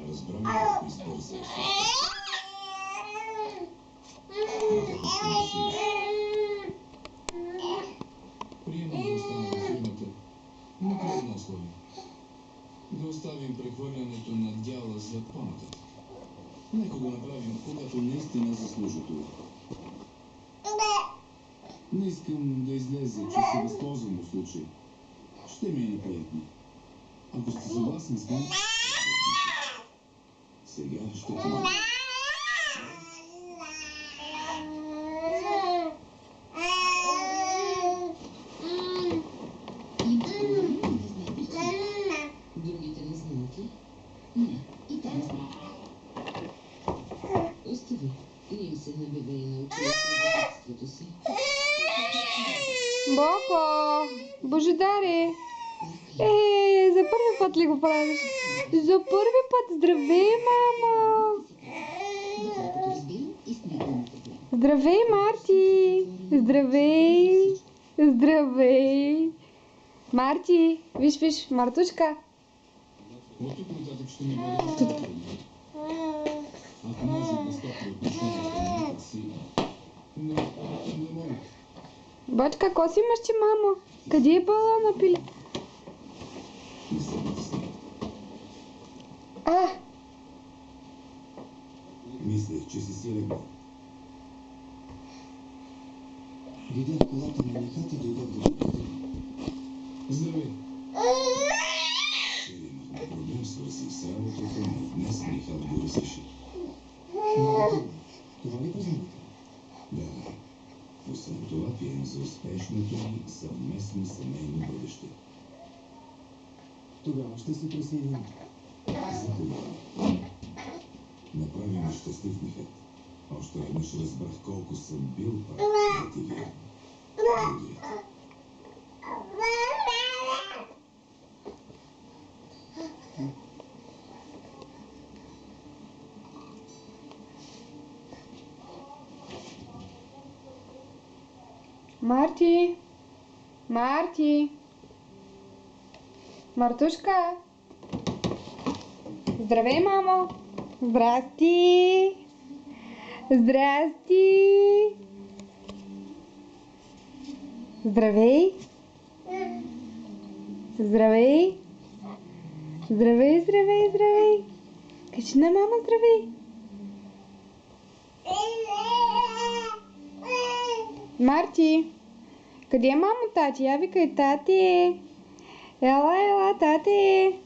Разбра ме колко избързах. Приемам да остана в фирмата, но при едно условие. Да оставим прехвърлянето на дяла за по-нататък. Нека го направим, когато наистина заслужи това. Не искам да излезе, че се възползвам от случая. Ще ми е неприятно. Ако сте съгласни с мен, сега ще помогна. Другите не знаят ли? Не, и те не знаят. Остави. Не им се набива и научи на детството си. Боко! Божидаре! За първи път ли го правиш? За първи път! Здравей, мамо! Доколкото разбирам, и с него има проблем. Здравей, Марти! Здравей! Здравей! Марти! Виж, Мартушка! От тук нататък ще ми бъде по-трудно. Ако може да стопи отношението си, но не мога. Бочка, какво си имаш, че, мамо? Къде е балона, пиле? Не се мисли. Мислех, че си силен. Видях колата на мехата и дойдох да го питам. Здравей! Вчера имахме проблем, свързан с работата, но днес Михал го разреши. Това ли познавате? Да. Освен това, пием за успешното ни съвместно семейно бъдеще. Тогава ще се присъединим. За тогава. Направи ме щастлив, Михат. Още веднъж разбрах колко съм бил прав да ти вярвам. Благодаря. Марти! Марти! Мартушка! Здравей, мамо! Здрасти! Здрасти! Здравей! Здравей! Здравей! Кажи на мама здравей! Марти! Къде е мамо, тати? Я викай, тати! Ела, тати!